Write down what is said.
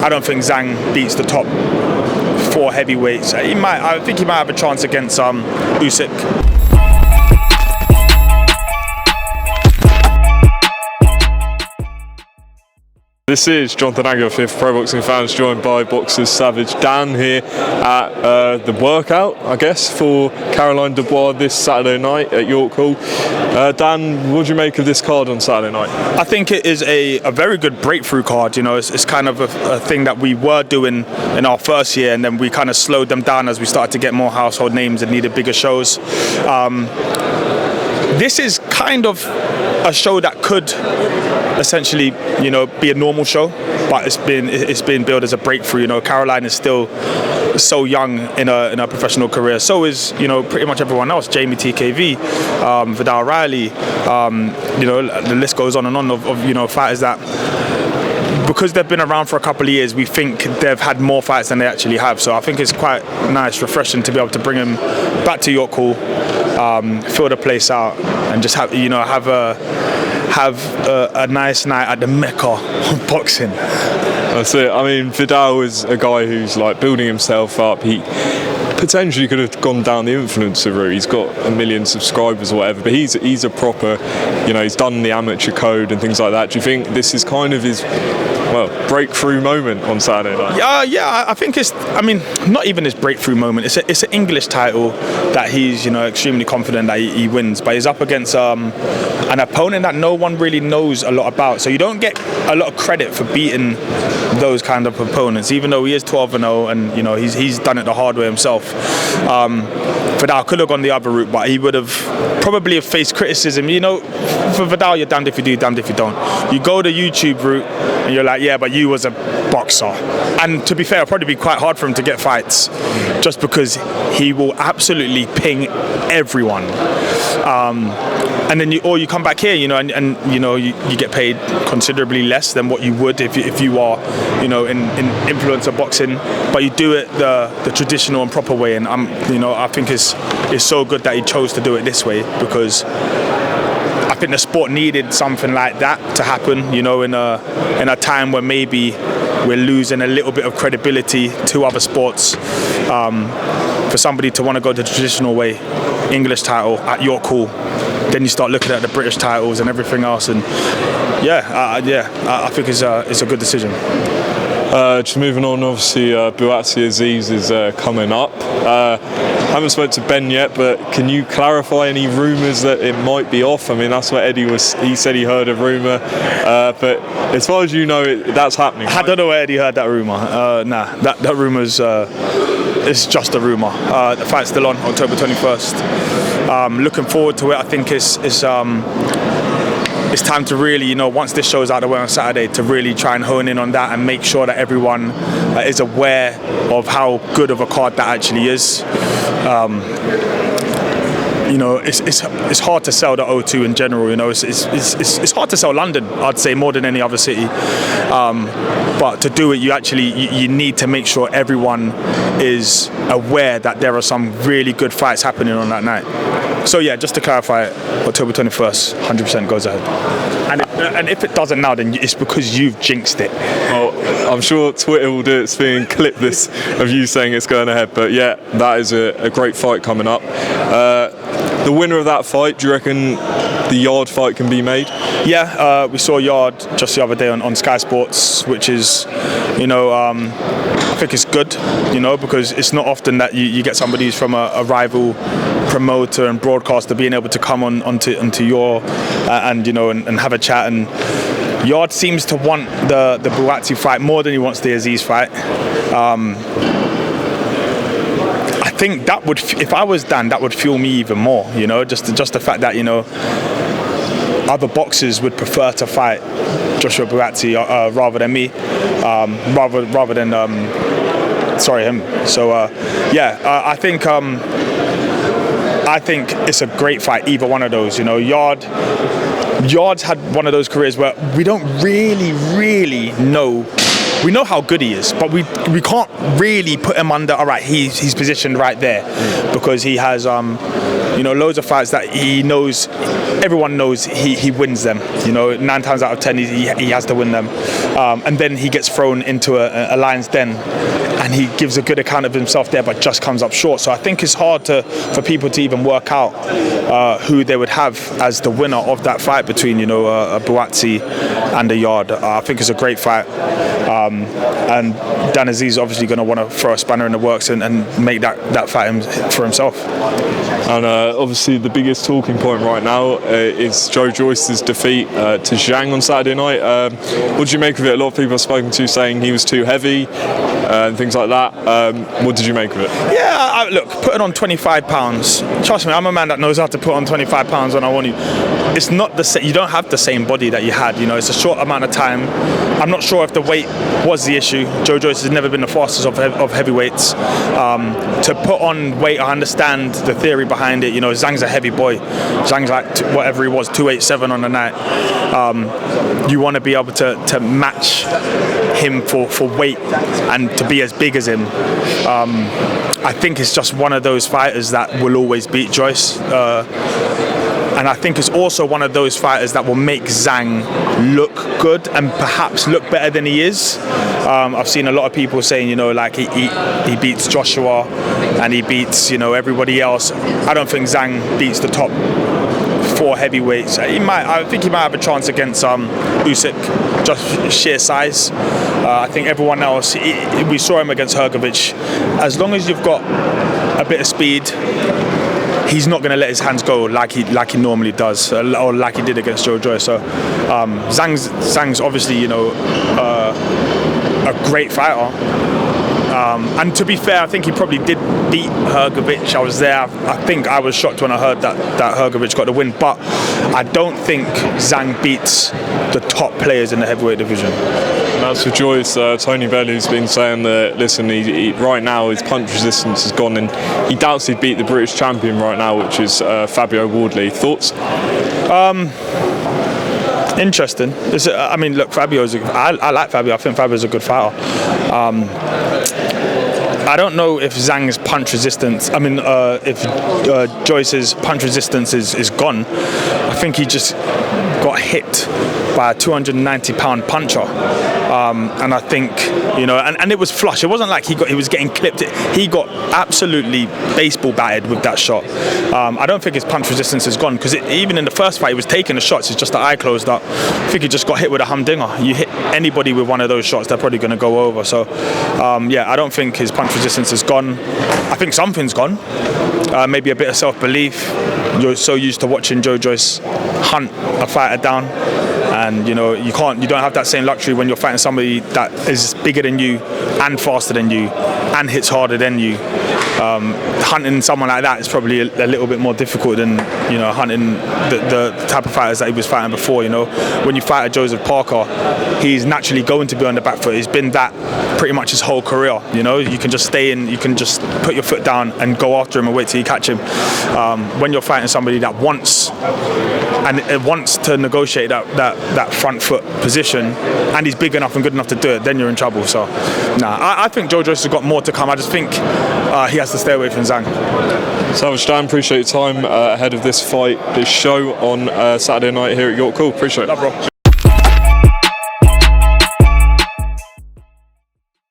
I don't think Zhang beats the top 4 heavyweights. I think he might have a chance against Usyk. This is Jonathan Agger, fifth Pro Boxing Fans, joined by Boxers Savage Dan here at the workout, I guess, for Caroline Dubois this Saturday night at York Hall. Dan, what do you make of this card on Saturday night? I think it is a very good breakthrough card. You know, it's kind of a thing that we were doing in our first year, and then we kind of slowed them down as we started to get more household names and needed bigger shows. This is kind of a show that could essentially, you know, be a normal show, but it's been billed as a breakthrough. You know, Caroline is still so young in her professional career. So is, you know, pretty much everyone else. Jamie TKV, Vidal Riley, you know, the list goes on and on of you know, fighters that, because they've been around for a couple of years, we think they've had more fights than they actually have. So I think it's quite nice, refreshing to be able to bring them back to York Hall, fill the place out, and just have, you know, have a nice night at the Mecca of boxing. That's it. I mean, Vidal is a guy who's like building himself up. He potentially could have gone down the influencer route. He's got 1 million subscribers or whatever, but he's a proper, you know, he's done the amateur code and things like that. Do you think this is kind of his, well, breakthrough moment on Saturday night? Yeah, I think it's, I mean, not even his breakthrough moment. It's an English title that he's, you know, extremely confident that he wins, but he's up against an opponent that no one really knows a lot about. So you don't get a lot of credit for beating those kind of opponents, even though he is 12-0 and, you know, he's done it the hard way himself. Vidal could have gone the other route, but he would have probably have faced criticism. You know, for Vidal, you're damned if you do, damned if you don't. You go the YouTube route and you're like, yeah, but you was a boxer. And to be fair, it'll probably be quite hard for him to get fights, just because he will absolutely ping everyone. And then you come back here, you know, and you know, you get paid considerably less than what you would if you are, you know, in influencer boxing, but you do it the traditional and proper way. And you know, I think it's so good that he chose to do it this way, because I think the sport needed something like that to happen, you know, in a time where maybe we're losing a little bit of credibility to other sports. For somebody to want to go the traditional way, English title at York Hall, then you start looking at the British titles and everything else, and I think it's a good decision. Just moving on, obviously, Buatsi Azeez is coming up. Haven't spoken to Ben yet, but can you clarify any rumours that it might be off? I mean, that's what Eddie was. He said he heard a rumour, but as far as you know, that's happening. Right? I don't know where Eddie heard that rumour. Nah, that rumour's it's just a rumour. The fight's still on October 21st. Looking forward to it. I think it's time to really, you know, once this show's out of the way on Saturday, to really try and hone in on that and make sure that everyone is aware of how good of a card that actually is. You know, it's hard to sell the O2 in general. You know, it's hard to sell London, I'd say, more than any other city. But to do it, you need to make sure everyone is aware that there are some really good fights happening on that night. So yeah, just to clarify it, October 21st, 100% goes ahead. And if it doesn't now, then it's because you've jinxed it. Well, I'm sure Twitter will do its thing and clip this of you saying it's going ahead. But yeah, that is a great fight coming up. The winner of that fight, do you reckon the Yard fight can be made? Yeah, we saw Yard just the other day on Sky Sports, which is, you know, I think it's good, you know, because it's not often that you get somebody who's from a rival promoter and broadcaster being able to come onto your and, you know, and have a chat. And Yard seems to want the Buatsi fight more than he wants the Azeez fight. I think that would, if I was Dan, that would fuel me even more, you know, just the fact that, you know, other boxers would prefer to fight Joshua Buatsi rather than me, rather than him. So I think it's a great fight, either one of those. You know, Yard's had one of those careers where we don't really know. We know how good he is, but we can't really put him under, all right, he's positioned right there, because he has You know, loads of fights that he knows, everyone knows he wins them. You know, 9 times out of 10 he has to win them. And then he gets thrown into a lion's den, and he gives a good account of himself there, but just comes up short. So I think it's hard for people to even work out who they would have as the winner of that fight between, you know, Buatsi and the Yard. I think it's a great fight, and Dan Azeez is obviously going to want to throw a spanner in the works and make that fight for himself. And obviously the biggest talking point right now is Joe Joyce's defeat to Zhang on Saturday night. What did you make of it? A lot of people I've spoken to saying he was too heavy and things like that. What did you make of it? Yeah, look, putting on 25 pounds. Trust me, I'm a man that knows how to put on 25 pounds when I want you. It's not the same. You don't have the same body that you had. You know, it's a short amount of time. I'm not sure if the weight was the issue. Joe Joyce has never been the fastest of heavyweights. To put on weight, I understand the theory behind it. You know, Zhang's a heavy boy. Zhang's like whatever he was, 287 on the night. You want to be able to match him for weight and to be as big as him. I think it's just one of those fighters that will always beat Joyce. And I think it's also one of those fighters that will make Zhang look good and perhaps look better than he is. I've seen a lot of people saying, you know, like he beats Joshua and he beats, you know, everybody else. I don't think Zhang beats the top 4 heavyweights. I think he might have a chance against Usyk, just sheer size. I think everyone else, we saw him against Hrgović. As long as you've got a bit of speed, he's not going to let his hands go like he normally does, or like he did against Joe Joyce. So Zhang's obviously, you know, a great fighter. And to be fair, I think he probably did beat Hrgović. I was there. I think I was shocked when I heard that Hrgović got the win. But I don't think Zhang beats the top players in the heavyweight division. And as for Joyce, Tony Bellew's been saying that, listen, he right now his punch resistance has gone, and he doubts he'd beat the British champion right now, which is Fabio Wardley. Thoughts? Interesting. I mean, look, I like Fabio. I think Fabio's a good fighter. I don't know if Zhang's punch resistance, if Joyce's punch resistance is gone. I think he just got hit by a 290-pound puncher. And I think, you know, and it was flush. It wasn't like he was getting clipped. He got absolutely baseball batted with that shot. I don't think his punch resistance is gone, because even in the first fight he was taking the shots. It's just the eye closed up. I think he just got hit with a humdinger. You hit anybody with one of those shots, they're probably going to go over. So, yeah, I don't think his punch resistance is gone. I think something's gone. Maybe a bit of self-belief. You're so used to watching Joe Joyce hunt a fighter down, and you know you don't have that same luxury when you're fighting somebody that is bigger than you and faster than you and hits harder than you. Hunting someone like that is probably a little bit more difficult than, you know, hunting the type of fighters that he was fighting before. You know, when you fight a Joseph Parker, he's naturally going to be on the back foot. He's been that pretty much his whole career. You know, you can just stay in, you can just put your foot down and go after him and wait till you catch him. When you're fighting somebody that wants to negotiate that front foot position, and he's big enough and good enough to do it, then you're in trouble. So, I think Joe Joyce has got more to come. I just think he has to stay away from Zhang. Savage Dan, appreciate your time ahead of this fight, this show on Saturday night here at York. Cool, appreciate it. Love, bro.